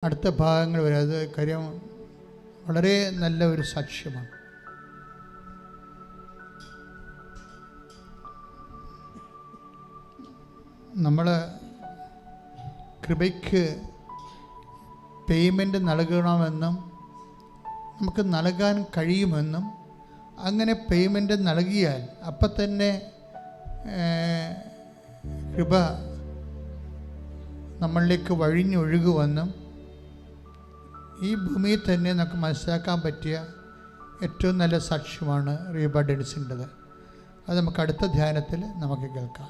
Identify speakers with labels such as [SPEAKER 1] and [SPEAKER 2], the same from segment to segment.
[SPEAKER 1] അടുത്ത ഭാഗങ്ങൾ വരെ അത് കാര്യം വളരെ നല്ല ഒരു സാക്ഷ്യമാണ്. നമ്മൾ കൃപയ്ക്ക് പേയ്മെൻറ്റ് നൽകണമെന്നും നമുക്ക് നൽകാൻ കഴിയുമെന്നും അങ്ങനെ പേയ്മെൻറ്റ് നൽകിയാൽ അപ്പം തന്നെ കൃപ നമ്മളിലേക്ക് വഴിഞ്ഞൊഴുകുമെന്നും ഈ ഭൂമിയിൽ തന്നെ നമുക്ക് മനസ്സിലാക്കാൻ പറ്റിയ ഏറ്റവും നല്ല സാക്ഷ്യമാണ് റീബ ഡെൻസിൻ്റെത്. അത് നമുക്ക് അടുത്ത ധ്യാനത്തിൽ നമുക്ക് കേൾക്കാം.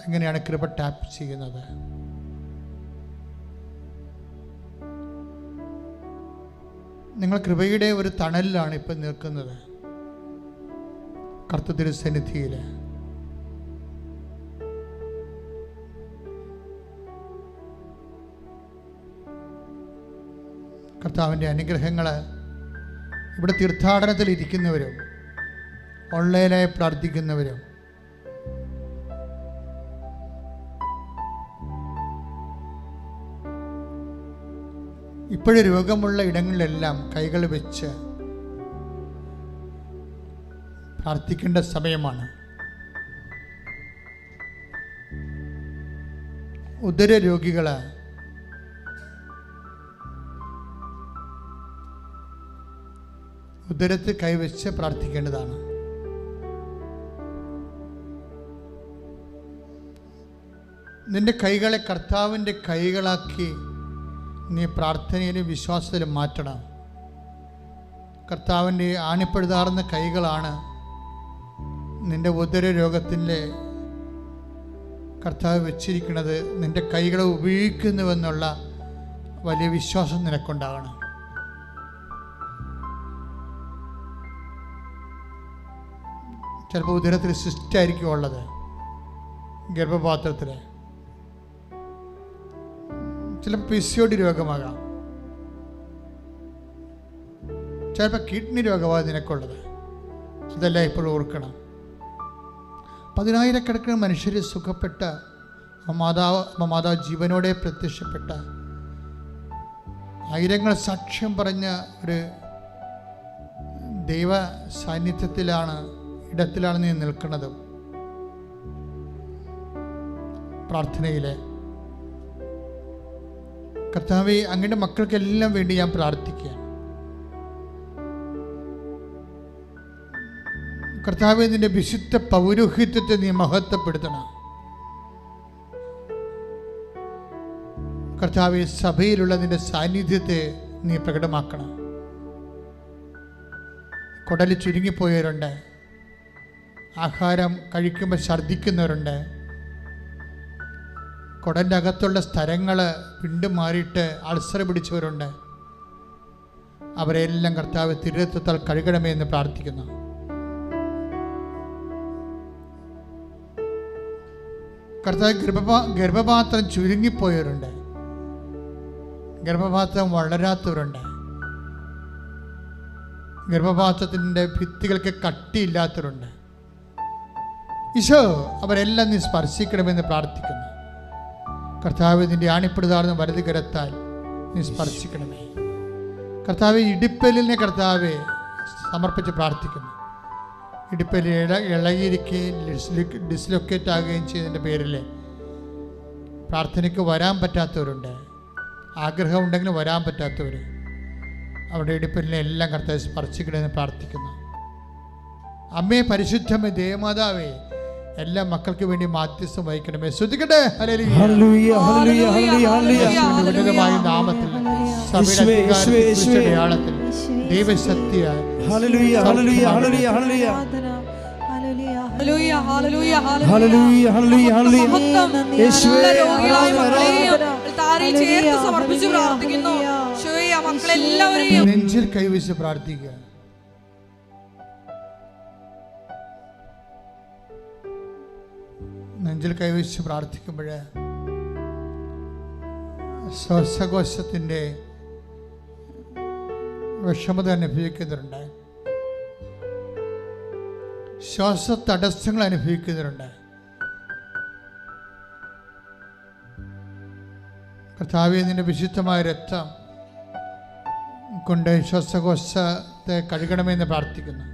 [SPEAKER 1] എങ്ങനെയാണ് കൃപ ടാപ്പ് ചെയ്യുന്നത്? നിങ്ങൾ കൃപയുടെ ഒരു തണലിലാണ് ഇപ്പം നിൽക്കുന്നത്, കർത്തൃ തിരുസന്നിധിയിൽ. കർത്താവിൻ്റെ അനുഗ്രഹങ്ങൾ ഇവിടെ തീർത്ഥാടനത്തിൽ ഇരിക്കുന്നവരും ഓൺലൈനായി പ്രാർത്ഥിക്കുന്നവരും ഇപ്പോഴും രോഗമുള്ള ഇടങ്ങളിലെല്ലാം കൈകൾ വെച്ച് പ്രാർത്ഥിക്കേണ്ട സമയമാണ്. ഉദര രോഗികൾ ഉദരത്തിൽ കൈവച്ച് പ്രാർത്ഥിക്കേണ്ടതാണ്. നിന്റെ കൈകളെ കർത്താവിൻ്റെ കൈകളാക്കി നീ പ്രാർത്ഥനയിലും വിശ്വാസത്തിലും മാറ്റണം. കർത്താവിൻ്റെ ആണിപ്പഴുതാർന്ന കൈകളാണ് നിന്റെ ഉദര രോഗത്തിൻ്റെ കർത്താവ് വെച്ചിരിക്കുന്നത്. നിന്റെ കൈകളെ ഉപയോഗിക്കുന്നുവെന്നുള്ള വലിയ വിശ്വാസം നിനക്കുണ്ടാകണം. ചിലപ്പോൾ ഉദരത്തിൽ സിസ്റ്റായിരിക്കും ഉള്ളത്, ഗർഭപാത്രത്തിൽ. ചിലപ്പോൾ PCOD രോഗമാകാം, ചിലപ്പോൾ കിഡ്നി രോഗമാണ് നിനക്കുള്ളത്. ഇതെല്ലാം ഇപ്പോൾ ഓർക്കണം. 10,000 മനുഷ്യർ സുഖപ്പെട്ട മാതാവ് ജീവനോടെ പ്രത്യക്ഷപ്പെട്ട 1000 സാക്ഷ്യം പറഞ്ഞ ഒരു ദൈവ സാന്നിധ്യത്തിലാണ്, ഇടത്തിലാണ് നീ നിൽക്കുന്നത്. പ്രാർത്ഥനയിലെ കർത്താവേ, അങ്ങയുടെ മക്കൾക്കെല്ലാം വേണ്ടി ഞാൻ പ്രാർത്ഥിക്കുക. കർത്താവേ, നിന്റെ വിശുദ്ധ പൗരോഹിത്യത്തെ നീ മഹത്വപ്പെടുത്തണം. കർത്താവേ, സഭയിലുള്ള നിന്റെ സാന്നിധ്യത്തെ നീ പ്രകടമാക്കണം. കുടല് ചുരുങ്ങിപ്പോയവരുണ്ട്, ആഹാരം കഴിക്കുമ്പോൾ ഛർദ്ദിക്കുന്നവരുണ്ട്, കുടലിൻ്റെ അകത്തുള്ള സ്ഥലങ്ങൾ വീണ്ടും മാറിയിട്ട് അൾസർ പിടിച്ചവരുണ്ട്. അവരെല്ലാം കർത്താവ് തിരുരക്തത്താൽ കഴുകണമേ എന്ന് പ്രാർത്ഥിക്കുന്നു. കർത്താവ് ഗർഭപാത്രം ചുരുങ്ങിപ്പോയവരുണ്ട്, ഗർഭപാത്രം വളരാത്തവരുണ്ട്, ഗർഭപാത്രത്തിൻ്റെ ഭിത്തികൾക്ക് കട്ടിയില്ലാത്തവരുണ്ട്. ഈശോ, അവരെല്ലാം നീ സ്പർശിക്കണമെന്ന് പ്രാർത്ഥിക്കുന്നു. കർത്താവ്, നിന്റെ ആണിപ്പെടുതാർന്ന വലത് കരത്താൽ നീ സ്പർശിക്കണമേ. കർത്താവ്, ഇടിപ്പലിനെ കർത്താവെ സമർപ്പിച്ച് പ്രാർത്ഥിക്കുന്നു. ഇടിപ്പലിൽ ഇളകിയിരിക്കുകയും ഡിസ്ലൊക്കേറ്റ് ആകുകയും ചെയ്തതിൻ്റെ പേരിൽ പ്രാർത്ഥനയ്ക്ക് വരാൻ പറ്റാത്തവരുണ്ട്, ആഗ്രഹമുണ്ടെങ്കിലും വരാൻ പറ്റാത്തവർ. അവരുടെ ഇടിപ്പലിനെ എല്ലാം കർത്താവ് സ്പർശിക്കണമെന്ന് പ്രാർത്ഥിക്കുന്നു. അമ്മേ, പരിശുദ്ധമേ, ദേവമാതാവേ, എല്ലാ മക്കൾക്ക് വേണ്ടി മാധ്യസ്ഥം വഹിക്കണമേ. ശ്രദ്ധിക്കട്ടെ. ഉന്നതമായ നാമത്തിൽ സഭയുടെ അടയാളത്തിൽ ദൈവശക്തിയായ നെഞ്ചിൽ കൈവച്ച് പ്രാർത്ഥിക്കുക. നെഞ്ചിൽ കൈവച്ച് പ്രാർത്ഥിക്കുമ്പോൾ ശ്വാസകോശത്തിൻ്റെ വിഷമത അനുഭവിക്കുന്നവരുണ്ട്, ശ്വാസ തടസ്സങ്ങൾ അനുഭവിക്കുന്നവരുണ്ട്. കർത്താവേ, നിന്റെ വിശുദ്ധമായ രക്തം കൊണ്ട് ശ്വാസകോശത്തെ കഴുകണമെന്ന് പ്രാർത്ഥിക്കുന്നു.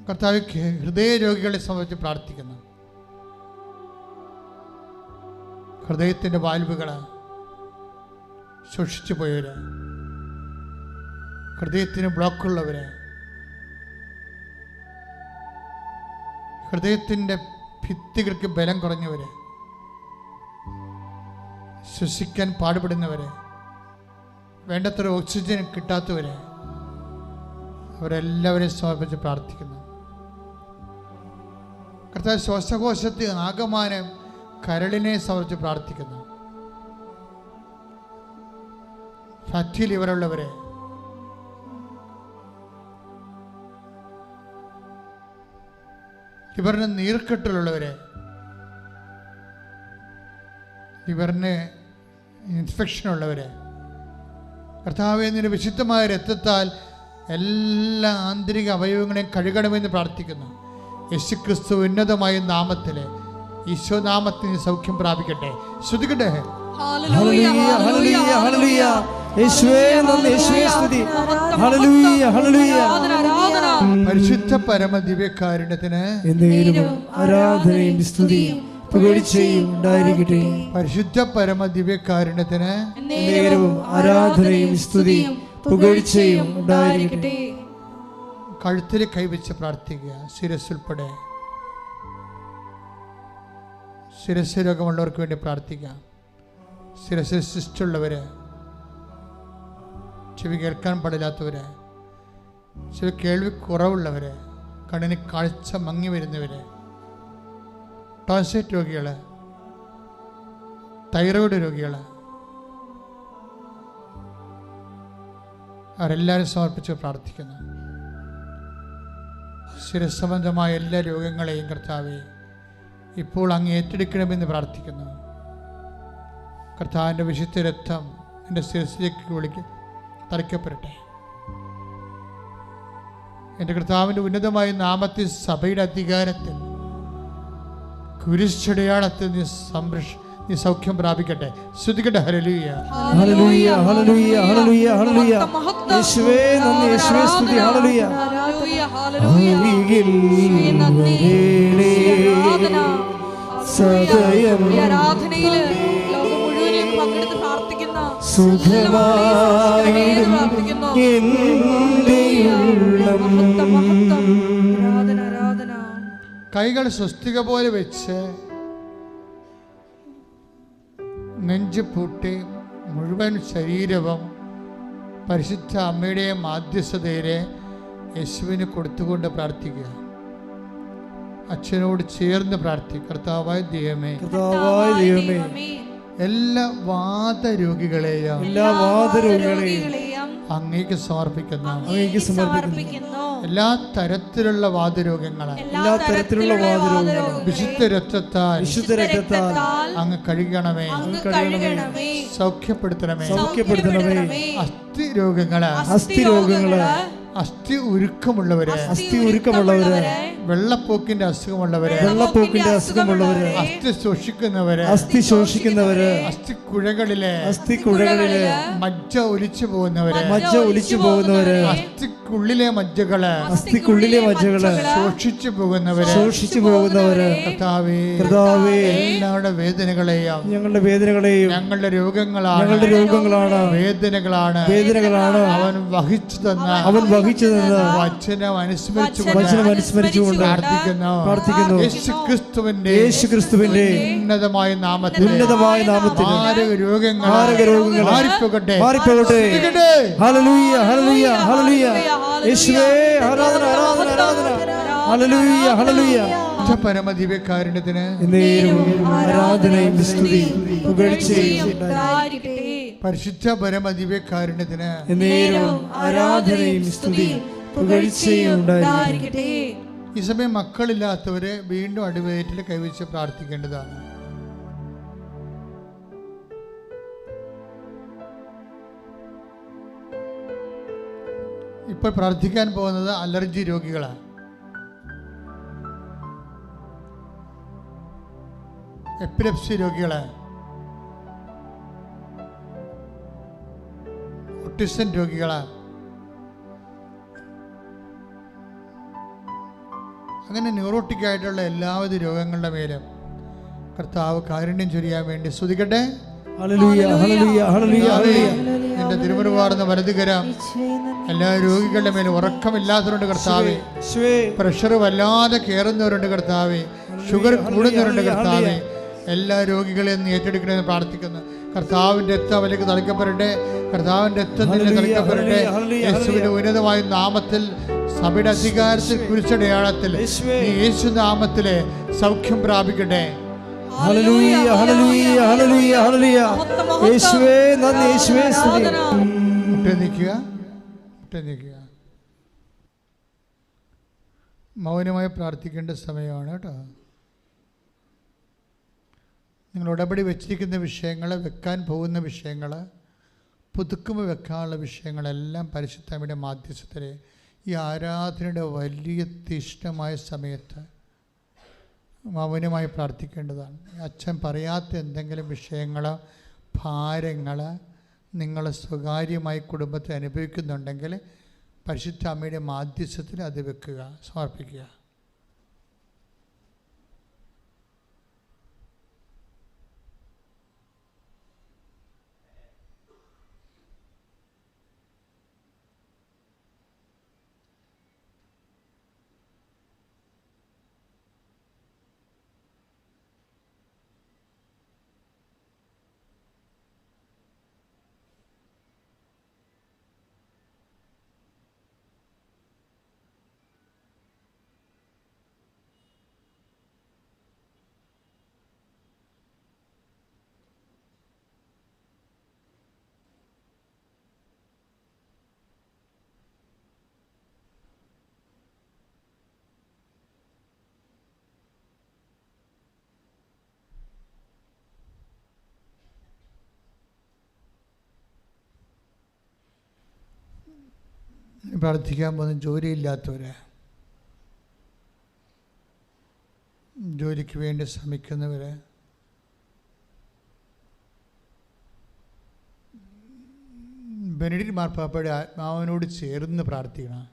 [SPEAKER 1] കർത്താവ്, ഹൃദയ രോഗികളെ സംബന്ധിച്ച് പ്രാർത്ഥിക്കുന്നു. ഹൃദയത്തിൻ്റെ വാൽവുകൾ സൂക്ഷിച്ചു പോയവര്, ഹൃദയത്തിന് ബ്ലോക്കുള്ളവര്, ഹൃദയത്തിൻ്റെ ഭിത്തികൾക്ക് ബലം കുറഞ്ഞവര്, ശ്വസിക്കാൻ പാടുപെടുന്നവര്, വേണ്ടത്ര ഓക്സിജൻ കിട്ടാത്തവര്, അവരെല്ലാവരെയും സമർപ്പിച്ച് പ്രാർത്ഥിക്കുന്നു. കർത്താവ്, ശ്വാസകോശത്തെ ആകമാനം കരളിനെ സമർപ്പിച്ച് പ്രാർത്ഥിക്കുന്നു. ഫാറ്റി ലിവറുള്ളവരെ, ലിവറിന് നീർക്കെട്ടിലുള്ളവരെ, ലിവറിന് ഇൻഫെക്ഷനുള്ളവരെ, കർത്താവേ, നിന്റെ വിശുദ്ധമായ രക്തത്താൽ എല്ലാ ആന്തരിക അവയവങ്ങളെയും കഴുകണമെന്ന് പ്രാർത്ഥിക്കുന്നു. യേശുക്രിസ്തു ഉന്നതമായ നാമത്തിൽ, ഈശോ നാമത്തിന് സൗഖ്യം പ്രാപിക്കട്ടെ. ശ്രുതിക്കട്ടെ. പരിശുദ്ധ പരമ ദിവ്യകാരുണ്യത്തിന്
[SPEAKER 2] ആരാധനയും സ്തുതിയും പുകഴ്ചയും ഉണ്ടായിരിക്കട്ടെ.
[SPEAKER 1] പരിശുദ്ധ പരമ ദിവ്യകാരുണ്യത്തിന്
[SPEAKER 2] ആരാധനയും സ്തുതിയും പുകഴ്ചയും ഉണ്ടായിരിക്കട്ടെ.
[SPEAKER 1] കഴുത്തിൽ കൈവച്ച് പ്രാർത്ഥിക്കുക. ശിരസ്സുൾപ്പെടെ ശിരസ് രോഗമുള്ളവർക്ക് വേണ്ടി പ്രാർത്ഥിക്കാം. ശിരസിൽ സിസ്റ്റുള്ളവര്, ചെവി കേൾക്കാൻ പാടില്ലാത്തവര്, ചെവി കേൾവി കുറവുള്ളവര്, കണ്ണിന് കാഴ്ച മങ്ങി വരുന്നവര്, ടോൺസൈറ്റ് രോഗികള്, തൈറോയ്ഡ് രോഗികള്, അവരെല്ലാവരും സമർപ്പിച്ച് പ്രാർത്ഥിക്കുന്നു. ശിരസംബന്ധമായ എല്ലാ രോഗങ്ങളെയും കർത്താവേ, ഇപ്പോൾ അങ്ങ് ഏറ്റെടുക്കണമെന്ന് പ്രാർത്ഥിക്കുന്നു. കർത്താവിൻ്റെ വിശുദ്ധ രക്തം എൻ്റെ ശിരസിലേക്ക് തളിക്കപ്പെടട്ടെ. എൻ്റെ കർത്താവിൻ്റെ ഉന്നതമായ നാമത്തിൽ, സഭയുടെ അധികാരത്തിൽ, കുരിശടയാളത്തിൽ നീ സൗഖ്യം പ്രാപിക്കട്ടെ. ശ്രുതിക്കട്ടെ. ഹല്ലേലൂയ,
[SPEAKER 2] ഹല്ലേലൂയ, ഹല്ലേലൂയ, ഹല്ലേലൂയ, ഹല്ലേലൂയ. യേശുവേ നന്ദി, യേശുവേ സ്തുതി. ഹല്ലേലൂയ, സദയം
[SPEAKER 3] ആരാധനയിൽ ലോകം മുഴുവനും പങ്കെടുത്ത് പ്രാർത്ഥിക്കുന്ന
[SPEAKER 2] സുഖമായിടും എൻ്റെ ഉള്ളം.
[SPEAKER 3] ആരാധന.
[SPEAKER 1] കൈകൾ സ്വസ്തിക പോലെ വെച്ച് നെഞ്ച് പൂട്ടി മുഴുവൻ ശരീരവും പരിശുദ്ധ അമ്മയുടെ മാധ്യസ്ഥതയിലെ യേശുവിന് കൊടുത്തുകൊണ്ട് പ്രാർത്ഥിക്കുക. അച്ഛനോട് ചേർന്ന് പ്രാർത്ഥിക്കുക. കർത്താവായ ദൈവമേ, എല്ലാ വാതരോഗികളെയും അങ്ങേക്ക് സമർപ്പിക്കുന്നു. എല്ലാ തരത്തിലുള്ള വാതരോഗങ്ങളെ വിശുദ്ധ രക്തത്താൽ അങ്ങ് കഴുകണമേ, സൗഖ്യപ്പെടുത്തണമേ. അസ്ഥി രോഗങ്ങള്, അസ്ഥി ഉരുക്കമുള്ളവരെ, വെള്ളപ്പോക്കിന്റെ അസുഖമുള്ളവരെ, അസ്ഥി ശോഷിക്കുന്നവരെ, അസ്ഥിക്കുഴകളിലെ മജ്ജ ഒലിച്ചു പോകുന്നവരെ, അസ്ഥിക്കുള്ളിലെ മജ്ജകള് ശോഷിച്ചു പോകുന്നവരെ, കർത്താവേ, എല്ലാവരുടെ വേദനകളെയും ഞങ്ങളുടെ രോഗങ്ങളാണ് വേദനകളാണ് അവൻ വഹിച്ചു തന്ന വചനം അനുസ്മരിച്ചുകൊണ്ട് പ്രാർത്ഥിക്കുന്നു. യേശുക്രിസ്തുവിന്റെ ഉന്നതമായ നാമത്തിൽ രോഗങ്ങൾ മാറിപ്പോകട്ടെ.
[SPEAKER 2] ഹല്ലേലൂയ, ഹല്ലേലൂയ, ഹല്ലേലൂയ. യേശുവേ ആരാധന, ആരാധന, ആരാധന. Hallelujah, hallelujah.
[SPEAKER 1] പരമദിവ്യകാരുണ്യത്തിന്
[SPEAKER 2] ആരാധനയും സ്തുതിയും പുകഴ്ചയും ഉണ്ടായിരിക്കട്ടെ.
[SPEAKER 1] പരിശുദ്ധ പരമദിവ്യകാരുണ്യത്തിന്
[SPEAKER 2] ആരാധനയും സ്തുതിയും പുകഴ്ചയും ഉണ്ടായിരിക്കട്ടെ.
[SPEAKER 1] ഈ സമയം മക്കളില്ലാത്തവരെ വീണ്ടും അടിവയറ്റിൽ കൈവച്ച് പ്രാർത്ഥിക്കേണ്ടതാണ്. ഇപ്പോൾ പ്രാർത്ഥിക്കാൻ പോകുന്നത് അലർജി രോഗികളാണ്. എപ്പിലെപ്സി രോഗികൾ, ഓട്ടിസം രോഗികൾ, അങ്ങനെ ന്യൂറോട്ടിക്കായിട്ടുള്ള എല്ലാവിധ രോഗങ്ങളുടെ മേലും കർത്താവ് കാരുണ്യം ചൊരിയാൻ വേണ്ടി സ്തുതിക്കട്ടെ.
[SPEAKER 2] ഹല്ലേലൂയ ഹല്ലേലൂയ ഹല്ലേലൂയ ഹല്ലേലൂയ.
[SPEAKER 1] എന്റെ തിരുമുറുവാർന്ന വലതുകരം എല്ലാ രോഗികളുടെ മേലും ഉറക്കമില്ലാത്തവരുണ്ട് കർത്താവേ, പ്രഷർ വല്ലാതെ കയറുന്നവരുണ്ട് കർത്താവേ, ഷുഗർ കൂടുന്നവരുണ്ട് കർത്താവേ, എല്ലാ രോഗികളെയും ഏറ്റെടുക്കണമെന്ന് പ്രാർത്ഥിക്കുന്നു. കർത്താവിൻ്റെ രക്തം അവലേക്ക് തളിക്കപ്പെടട്ടെ, കർത്താവിൻ്റെ രക്തം തന്നെ തളിക്കപ്പെടട്ടെ. യേശുവിന്റെ ഉന്നതമായ നാമത്തിൽ, സഭയുടെ അധികാരത്തിൽ, കുരിശടയാളത്തിൽ യേശു നാമത്തിലെ സൗഖ്യം പ്രാപിക്കട്ടെ.
[SPEAKER 2] ഹല്ലേലൂയ ഹല്ലേലൂയ ഹല്ലേലൂയ ഹല്ലേലൂയ. യേശുവേ നന്ദി, യേശുവേ സ്തുതി.
[SPEAKER 1] മുട്ടനിക്കുക, മുട്ടനിക്കുക. മൗനമായി പ്രാർത്ഥിക്കേണ്ട സമയമാണ് കേട്ടോ. നിങ്ങൾ ഉടമ്പടി വെച്ചിരിക്കുന്ന വിഷയങ്ങൾ, വെക്കാൻ പോകുന്ന വിഷയങ്ങൾ, പുതുക്കുമ്പോൾ വെക്കാനുള്ള വിഷയങ്ങളെല്ലാം പരിശുദ്ധയുടെ മാധ്യസ്ഥത്തിൽ ഈ ആരാധനയുടെ വലിയ തീഷ്ണമായ സമയത്ത് മൗനമായി പ്രാർത്ഥിക്കേണ്ടതാണ്. അച്ഛൻ പറയാത്ത എന്തെങ്കിലും വിഷയങ്ങൾ, ഭാരങ്ങൾ നിങ്ങൾ സ്വകാര്യമായി കുടുംബത്തെ അനുഭവിക്കുന്നുണ്ടെങ്കിൽ പരിശുദ്ധ അമ്മയുടെ മാധ്യസ്ഥത്തിൽ അത് വെക്കുക, സമർപ്പിക്കുക. പ്രാർത്ഥിക്കാൻ പോകുന്ന ജോലിയില്ലാത്തവർ, ജോലിക്ക് വേണ്ടി ശ്രമിക്കുന്നവർ, ബെനഡിക്ട് മാർപ്പാപ്പയുടെ ആത്മാവിനോട് ചേർന്ന് പ്രാർത്ഥിക്കണം.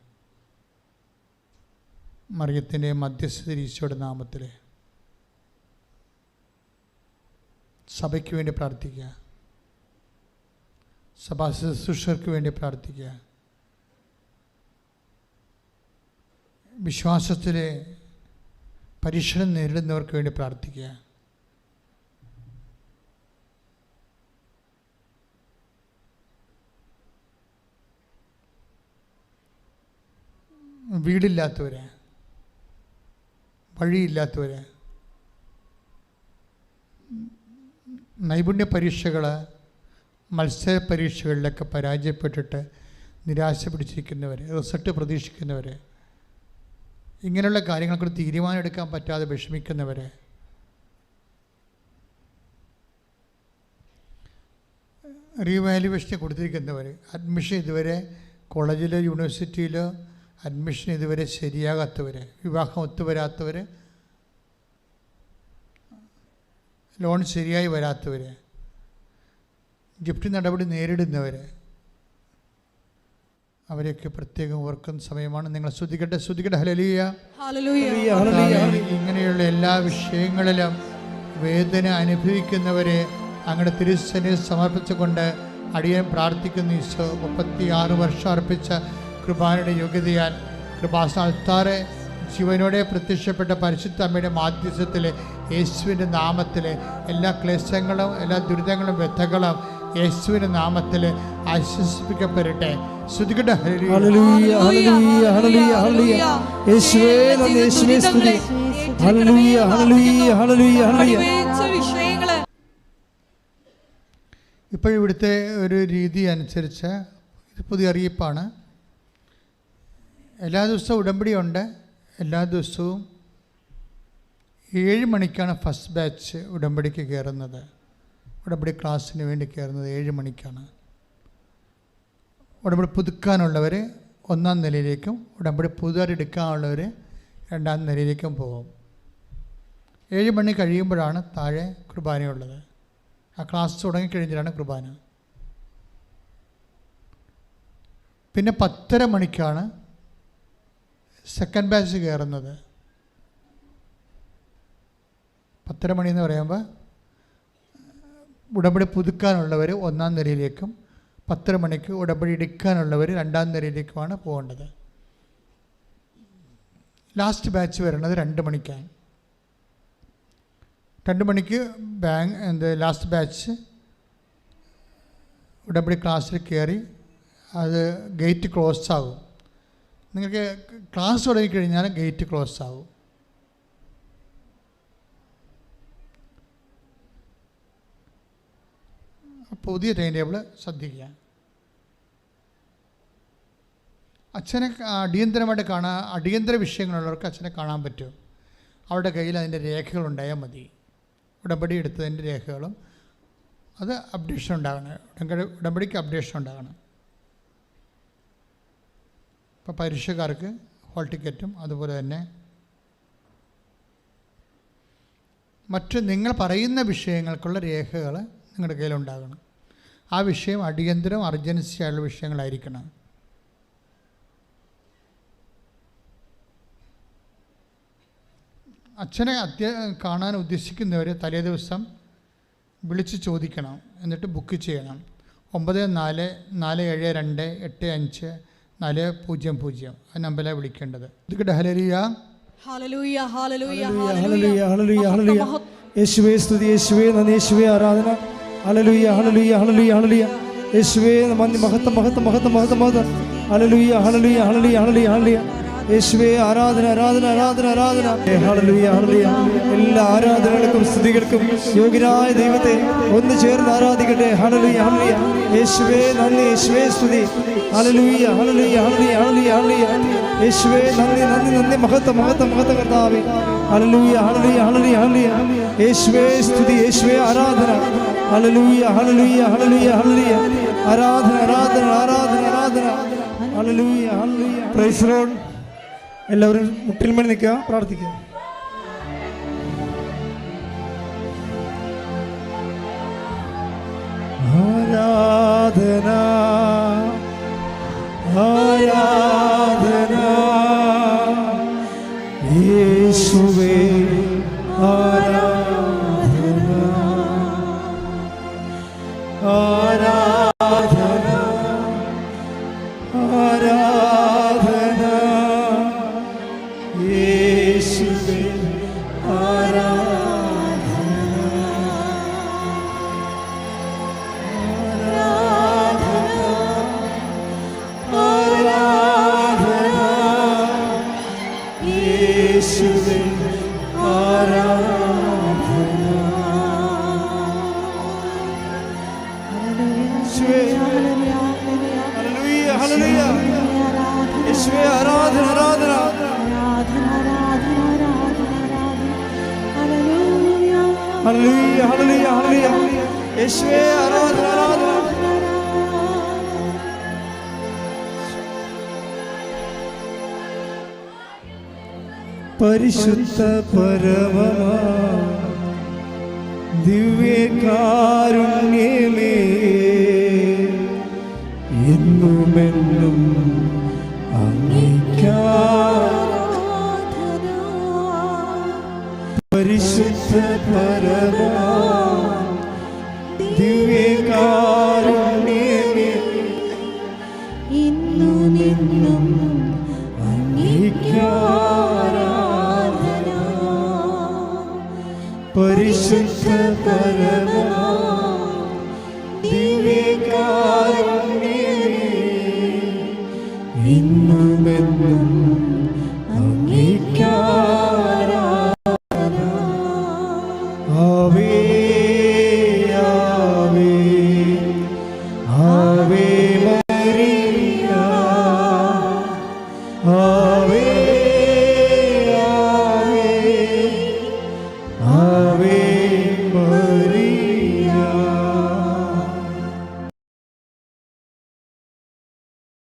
[SPEAKER 1] മറിയത്തിൻ്റെ മധ്യസ്ഥത ഈശോയുടെ നാമത്തിൽ സഭയ്ക്ക് വേണ്ടി പ്രാർത്ഥിക്കുക, സഭാ ശുശ്രൂഷകർക്ക് വേണ്ടി പ്രാർത്ഥിക്കുക, വിശ്വാസത്തിലെ പരീക്ഷണം നേരിടുന്നവർക്ക് വേണ്ടി പ്രാർത്ഥിക്കുക. വീടില്ലാത്തവര്, വഴിയില്ലാത്തവർ, നൈപുണ്യ പരീക്ഷകൾ, മത്സര പരീക്ഷകളിലൊക്കെ പരാജയപ്പെട്ടിട്ട് നിരാശ പിടിച്ചിരിക്കുന്നവർ, റിസൾട്ട് പ്രതീക്ഷിക്കുന്നവർ, ഇങ്ങനെയുള്ള കാര്യങ്ങൾക്ക് തീരുമാനം എടുക്കാൻ പറ്റാതെ വിഷമിക്കുന്നവർ, റീവാലുവേഷന് കൊടുത്തിരിക്കുന്നവർ, അഡ്മിഷൻ ഇതുവരെ കോളേജിലോ യൂണിവേഴ്സിറ്റിയിലോ അഡ്മിഷൻ ഇതുവരെ ശരിയാകാത്തവർ, വിവാഹം ഒത്തുവരാത്തവർ, ലോൺ ശരിയായി വരാത്തവർ, ഗിഫ്റ്റ് നടപടി നേരിടുന്നവർ, അവരെയൊക്കെ പ്രത്യേകം ഓർക്കുന്ന സമയമാണ്. നിങ്ങൾ ശ്രദ്ധിക്കട്ടെ, ശ്രദ്ധിക്കട്ടെ. ഹല്ലേലൂയ. ഇങ്ങനെയുള്ള എല്ലാ വിഷയങ്ങളിലും വേദന അനുഭവിക്കുന്നവരെ അങ്ങയുടെ തിരുസന്നിധിയിൽ സമർപ്പിച്ചുകൊണ്ട് അടിയൻ പ്രാർത്ഥിക്കുന്ന ഈശോ 36 വർഷം അർപ്പിച്ച കൃപാനയുടെ യോഗ്യതയാൽ കൃപാസ്ഥാനത്താറെ ജീവനോടെ പ്രത്യക്ഷപ്പെട്ട പരിശുദ്ധ അമ്മയുടെ മാധ്യസ്ഥത്തിൽ യേശുവിൻ്റെ നാമത്തിൽ എല്ലാ ക്ലേശങ്ങളും എല്ലാ ദുരിതങ്ങളും വ്യഥകളും യേശുവിൻ്റെ നാമത്തിൽ ആശ്വസിപ്പിക്കപ്പെടട്ടെ. ശ്രുതികട്ടെ.
[SPEAKER 2] ഹല്ലേലൂയ ഹല്ലേലൂയ ഹല്ലേലൂയ ഹല്ലേലൂയ. യേശുവേ നന്ദി, യേശുവേ സ്തുതി. ഹല്ലേലൂയ ഹല്ലേലൂയ ഹല്ലേലൂയ ഹല്ലേലൂയ.
[SPEAKER 1] ഇപ്പോഴിവിടുത്തെ ഒരു രീതി അനുസരിച്ച് ഇത് പുതിയ അറിയിപ്പാണ്. എല്ലാ ദിവസവും ഉടമ്പടിയുണ്ട്. എല്ലാ ദിവസവും 7 മണിക്കാണ് ഫസ്റ്റ് ബാച്ച് ഉടമ്പടിക്ക് കയറുന്നത്. ഉടമ്പടി ക്ലാസ്സിന് വേണ്ടി കയറുന്നത് 7 മണിക്കാണ്. ഉടമ്പടി പുതുക്കാനുള്ളവർ 1-ാം നിലയിലേക്കും ഉടമ്പടി പുതുതായി എടുക്കാനുള്ളവർ 2-ാം നിലയിലേക്കും പോകും. 7 മണി കഴിയുമ്പോഴാണ് താഴെ കുർബാനയുള്ളത്. ആ ക്ലാസ് തുടങ്ങിക്കഴിഞ്ഞിട്ടാണ് കുർബാന. പിന്നെ 10:30 മണിക്കാണ് സെക്കൻഡ് ബാച്ച് കയറുന്നത്. 10:30 മണി എന്ന് പറയുമ്പോൾ ഉടമ്പടി പുതുക്കാനുള്ളവർ 1-ാം നിരയിലേക്കും 10:30 മണിക്ക് ഉടമ്പടി എടുക്കാനുള്ളവർ 2-ാം നിരയിലേക്കുമാണ് പോകേണ്ടത്. ലാസ്റ്റ് ബാച്ച് വരുന്നത് 2 മണിക്കാണ്. 2 മണിക്ക് ലാസ്റ്റ് ബാച്ച് ഉടമ്പടി ക്ലാസ്സിൽ കയറി അത് ഗേറ്റ് ക്ലോസ് ആകും. നിങ്ങൾക്ക് ക്ലാസ് തുടങ്ങിക്കഴിഞ്ഞാൽ ഗേറ്റ് ക്ലോസ് ആകും. പുതിയ ടൈം ടേബിൾ ശ്രദ്ധിക്കുക. അച്ഛനെ അടിയന്തരമായിട്ട് അടിയന്തര വിഷയങ്ങളുള്ളവർക്ക് അച്ഛനെ കാണാൻ പറ്റും. അവരുടെ കയ്യിൽ അതിൻ്റെ രേഖകളുണ്ടായാൽ മതി. ഉടമ്പടി എടുത്തതിൻ്റെ രേഖകളും അത് അപ്ഡേഷൻ ഉണ്ടാകണം. ഉടമ്പടിക്ക് അപ്ഡേഷൻ ഉണ്ടാകണം. ഇപ്പോൾ പരീക്ഷക്കാർക്ക് ഹോൾ ടിക്കറ്റും അതുപോലെ തന്നെ മറ്റ് നിങ്ങൾ പറയുന്ന വിഷയങ്ങൾക്കുള്ള രേഖകൾ നിങ്ങളുടെ കയ്യിലുണ്ടാകണം. ആ വിഷയം അടിയന്തരം അർജൻസി ആയുള്ള വിഷയങ്ങളായിരിക്കണം. അച്ഛനെ കാണാൻ ഉദ്ദേശിക്കുന്നവർ തലേ ദിവസം വിളിച്ച് ചോദിക്കണം. എന്നിട്ട് ബുക്ക് ചെയ്യണം. 9472854000 ആ നമ്പറിലാണ് വിളിക്കേണ്ടത്. ഹല്ലേലൂയ
[SPEAKER 3] ഹല്ലേലൂയ ഹല്ലേലൂയ
[SPEAKER 2] ഹല്ലേലൂയ ഹല്ലേലൂയ ഹല്ലേലൂയ. യേശുവേ സ്തുതി, യേശുവേ നന്ദി, യേശുവേ ആരാധന. ഹല്ലേലൂയ ഹല്ലേലൂയ ഹല്ലേലൂയ ഹല്ലേലൂയ. യേശുവേ നന്ദി, മഹത്വം മഹത്വം മഹത്വം മഹത്വം മഹത്വം. ഹല്ലേലൂയ ഹല്ലേലൂയ ഹല്ലേലൂയ ഹല്ലേലൂയ ഹല്ലേലൂയ. യേശുവേ ആരാധന ആരാധന ആരാധന ആരാധന. Hallelujah hallelujah. എല്ലാ ആരാധനകൾക്കും സ്തുതികൾക്കും യോഗ്യനായ ദൈവത്തെ ഒന്ന് ചേർന്ന് ആരാധിക്കട്ടെ. ഹല്ലേലൂയ ഹല്ലേലൂയ. യേശുവേ നന്ദി, യേശുവേ സ്തുതി. ഹല്ലേലൂയ ഹല്ലേലൂയ ഹല്ലേലൂയ ഹല്ലേലൂയ ഹല്ലേലൂയ. യേശുവേ നന്ദി നന്ദി നന്ദി, മഹത്വം മഹത്വം മഹത്വം കർത്താവേ. ഹല്ലേലൂയ ഹല്ലേലൂയ ഹല്ലേലൂയ ഹല്ലേലൂയ. യേശുവേ സ്തുതി, യേശുവേ ആരാധന. ഹല്ലേലൂയ ഹല്ലേലൂയ ഹല്ലേലൂയ ഹല്ലേലൂയ. ആരാധന ആരാധന ആരാധന ആരാധന. Hallelujah hallelujah. Praise the Lord. എല്ലാവരും മുട്ടിൽമേൽ നിൽക്കുക, പ്രാർത്ഥിക്കുക. ആരാധന ആരാധന യേശുവേ ആരാധന ആരാധന ആരാധന യേശുവേ ആരാധന ആരാധന യേശുവേ ആരാധന. ഹല്ലേലൂയ ഹല്ലേലൂയ. യേശുവേ ആരാധന ആരാധന. ഹല്ലേലൂയ ഹല്ലേലൂയ ഹല്ലേലൂയ. യേശുവേ ആരാധന ആരാധന. പരിശുദ്ധ പരമമാ ദിവ്യകാരുണ്യമേ എന്നുമെന്നും അങ്ങേയ്ക്കാരാധന. പരിശുദ്ധ പരമമാ ദിവ്യകാരുണ്യമേ എന്നുമെന്നും അങ്ങേയ്ക്കാരാധന. പരിശുദ്ധ പരമമാ ദിവ്യകാരുണ്യമേ എന്നുമെന്നും അങ്ങേയ്ക്കാരാധന. ആവേ ആവേ ആവേ മരിയ.